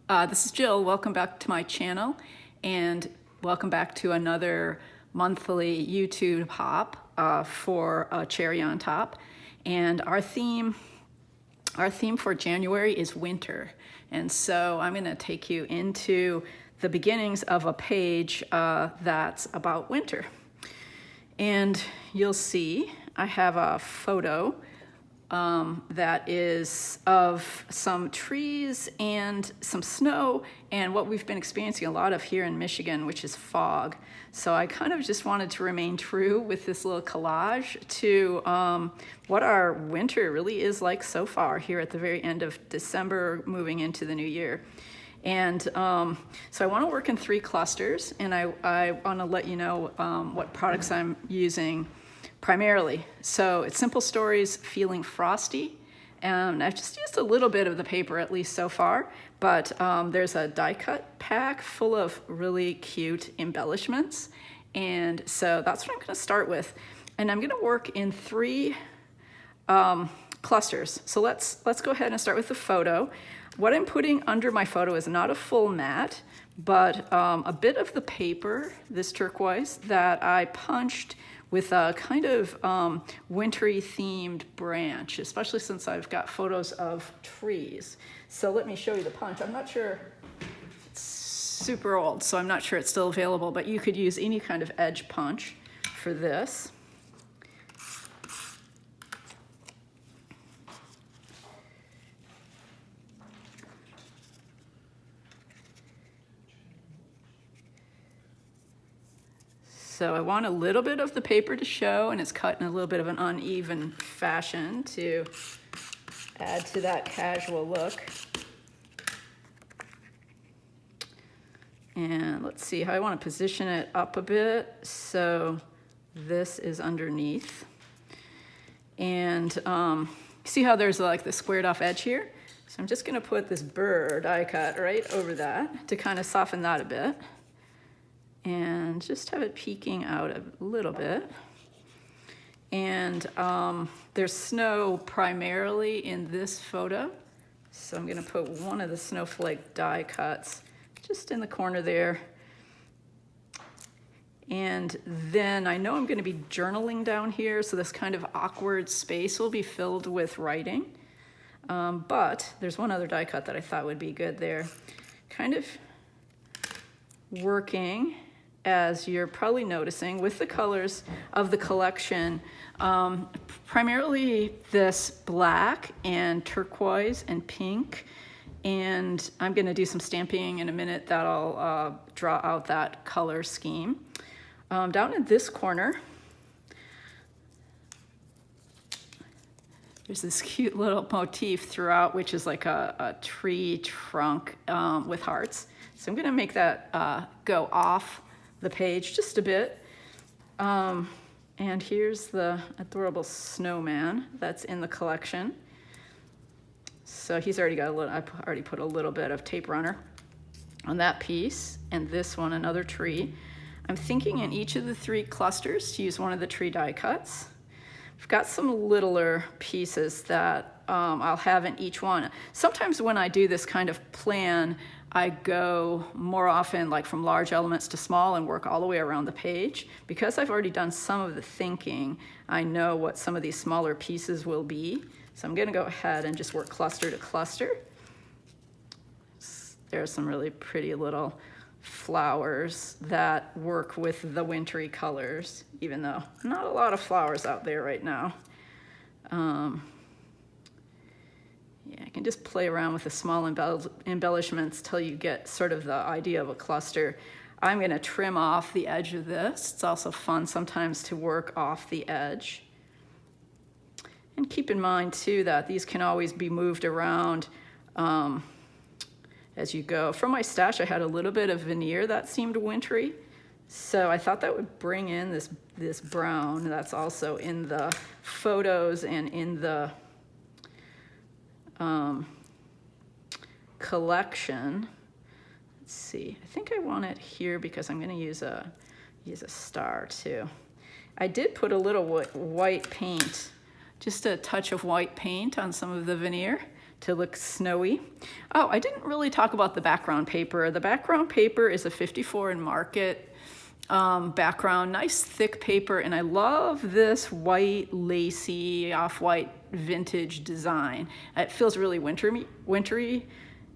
This is Jill. Welcome back to my channel, and welcome back to another monthly YouTube hop for Cherry on Top. And our theme for January is winter, and so I'm going to take you into the beginnings of a page that's about winter. And you'll see I have a photo that is of some trees and some snow and what we've been experiencing a lot of here in Michigan, which is fog. So I kind of just wanted to remain true with this little collage to what our winter really is like so far here at the very end of December, moving into the new year. And so I want to work in 3 clusters, and I want to let you know what products I'm using primarily. So it's Simple Stories Feelin Frosty, and I've just used a little bit of the paper, at least so far, but there's a die cut pack full of really cute embellishments, and so that's what I'm going to start with. And I'm going to work in 3 clusters. So let's go ahead and start with the photo. What I'm putting under my photo is not a full mat, but a bit of the paper, this turquoise, that I punched with a kind of wintry themed branch, especially since I've got photos of trees. So let me show you the punch. I'm not sure, it's super old, so I'm not sure it's still available, but you could use any kind of edge punch for this. So I want a little bit of the paper to show, and it's cut in a little bit of an uneven fashion to add to that casual look. And let's see how I want to position it up a bit. So this is underneath. And see how there's like the squared off edge here? So I'm just going to put this bird die cut right over that to kind of soften that a bit. And just have it peeking out a little bit. And there's snow primarily in this photo. So I'm gonna put one of the snowflake die cuts just in the corner there. And then I know I'm gonna be journaling down here, so this kind of awkward space will be filled with writing. But there's one other die cut that I thought would be good there. Kind of working, as you're probably noticing, with the colors of the collection, primarily this black and turquoise and pink, and I'm going to do some stamping in a minute that'll draw out that color scheme. Down in this corner, there's this cute little motif throughout, which is like a tree trunk with hearts. So I'm going to make that go off the page just a bit. And here's the adorable snowman that's in the collection. So he's already got a little, I already put a little bit of tape runner on that piece, and this one, another tree. I'm thinking in each of the 3 clusters to use one of the tree die cuts. I've got some littler pieces that I'll have in each one. Sometimes when I do this kind of plan, I go more often like from large elements to small and work all the way around the page. Because I've already done some of the thinking, I know what some of these smaller pieces will be. So I'm gonna go ahead and just work cluster to cluster. There's some really pretty little flowers that work with the wintry colors, even though not a lot of flowers out there right now. Yeah, I can just play around with the small embellishments till you get sort of the idea of a cluster. I'm going to trim off the edge of this. It's also fun sometimes to work off the edge. And keep in mind too that these can always be moved around as you go. From my stash, I had a little bit of veneer that seemed wintry, so I thought that would bring in this brown that's also in the photos and in the collection. Let's see, I think I want it here because I'm going to use a star too. I did put a little white paint, just a touch of white paint on some of the veneer to look snowy. Oh, I didn't really talk about the background paper. The background paper is a 54 in Market background, nice thick paper, and I love this white, lacy, off-white vintage design. It feels really wintry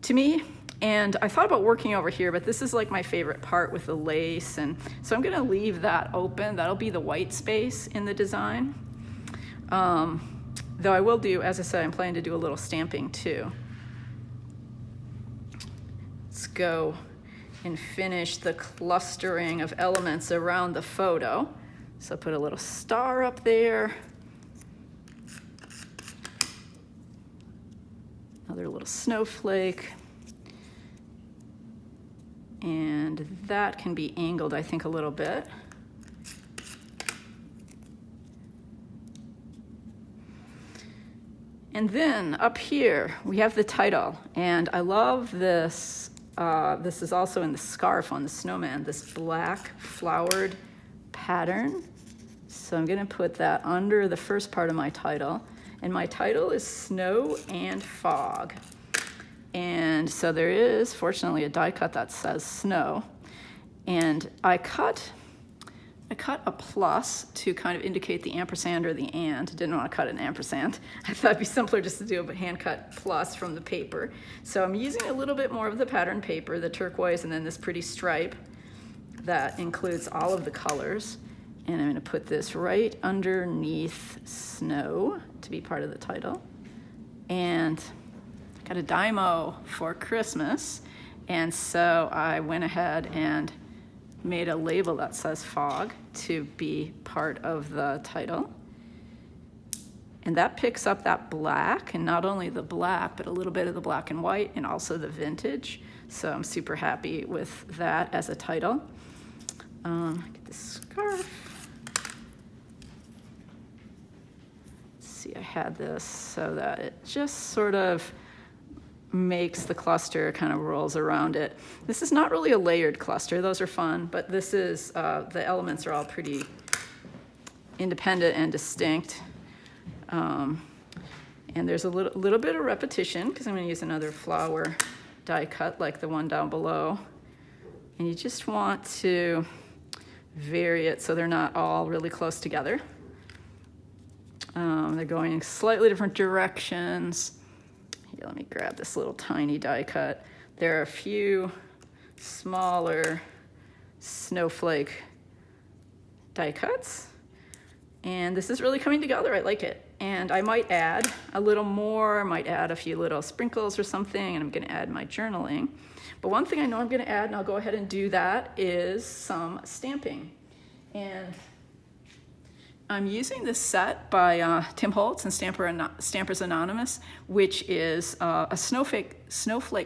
to me. And I thought about working over here, but this is like my favorite part with the lace. And so I'm gonna leave that open. That'll be the white space in the design. Though I will do, as I said, I'm planning to do a little stamping too. Let's go and finish the clustering of elements around the photo. So put a little star up there. Another little snowflake. And that can be angled, I think, a little bit. And then up here, we have the title. And I love this. This is also in the scarf on the snowman, this black flowered pattern. So I'm gonna put that under the first part of my title. And my title is Snow and Fog. And so there is, fortunately, a die cut that says snow. And I cut a plus to kind of indicate the ampersand or the and. Didn't want to cut an ampersand. I thought it'd be simpler just to do a hand cut plus from the paper. So I'm using a little bit more of the pattern paper, the turquoise, and then this pretty stripe that includes all of the colors. And I'm going to put this right underneath snow to be part of the title. And I got a Dymo for Christmas. And so I went ahead and made a label that says fog to be part of the title. And that picks up that black, and not only the black, but a little bit of the black and white, and also the vintage. So I'm super happy with that as a title. Get the scarf. Let's see, I had this so that it just sort of makes the cluster, kind of rolls around it. This is not really a layered cluster. Those are fun, but this is, the elements are all pretty independent and distinct. And there's a little bit of repetition because I'm going to use another flower die cut like the one down below. And you just want to vary it so they're not all really close together. They're going in slightly different directions. Here, let me grab this little tiny die cut. There are a few smaller snowflake die cuts. And this is really coming together. I like it. And I might add a little more, might add a few little sprinkles or something, and I'm going to add my journaling. But one thing I know I'm going to add, and I'll go ahead and do that, is some stamping. And I'm using this set by Tim Holtz and Stampers Anonymous, which is a snowflake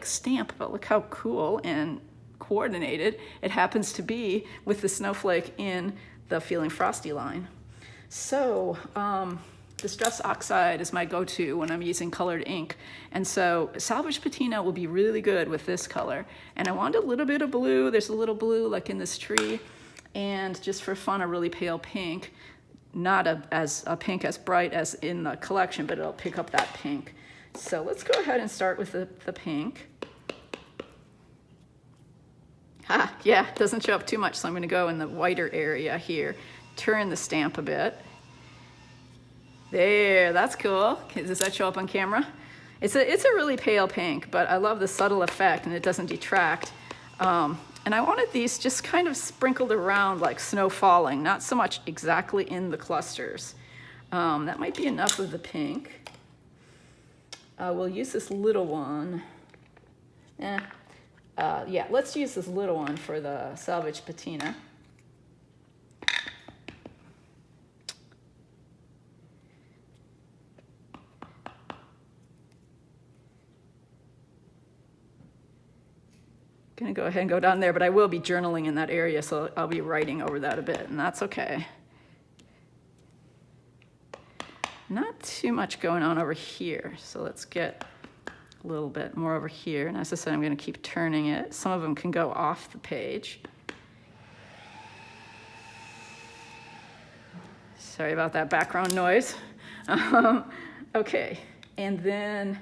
stamp, but look how cool and coordinated it happens to be with the snowflake in the Feelin Frosty line. So Distress Oxide is my go-to when I'm using colored ink. And so Salvage Patina will be really good with this color. And I want a little bit of blue. There's a little blue like in this tree. And just for fun, a really pale pink. Not a pink as bright as in the collection, but it'll pick up that pink. So let's go ahead and start with the pink. Yeah, it doesn't show up too much, so I'm going to go in the whiter area here. Turn the stamp a bit. There, that's cool. Does that show up on camera? It's a really pale pink, but I love the subtle effect, and it doesn't detract. And I wanted these just kind of sprinkled around like snow falling, not so much exactly in the clusters. That might be enough of the pink. We'll use this little one. Yeah, let's use this little one for the Salvage Patina. Gonna go ahead and go down there, but I will be journaling in that area, so I'll be writing over that a bit, and that's okay. Not too much going on over here, so let's get a little bit more over here. And as I said, I'm gonna keep turning it. Some of them can go off the page. Sorry about that background noise. Okay, and then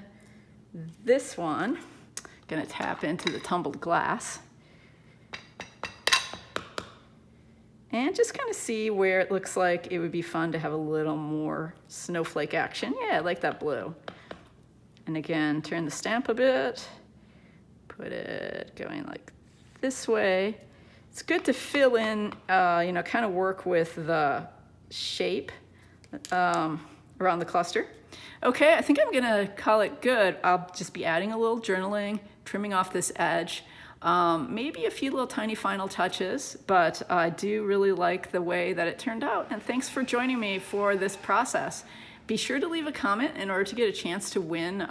this one, gonna tap into the tumbled glass and just kind of see where it looks like it would be fun to have a little more snowflake action. Yeah, I like that blue. And again, turn the stamp a bit, put it going like this way. It's good to fill in, you know, kind of work with the shape around the cluster. Okay, I think I'm gonna call it good. I'll just be adding a little journaling, trimming off this edge, maybe a few little tiny final touches, but I do really like the way that it turned out. And thanks for joining me for this process. Be sure to leave a comment in order to get a chance to win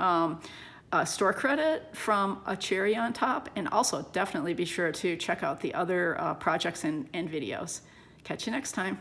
store credit from a cherry on top. And also definitely be sure to check out the other projects and videos. Catch you next time.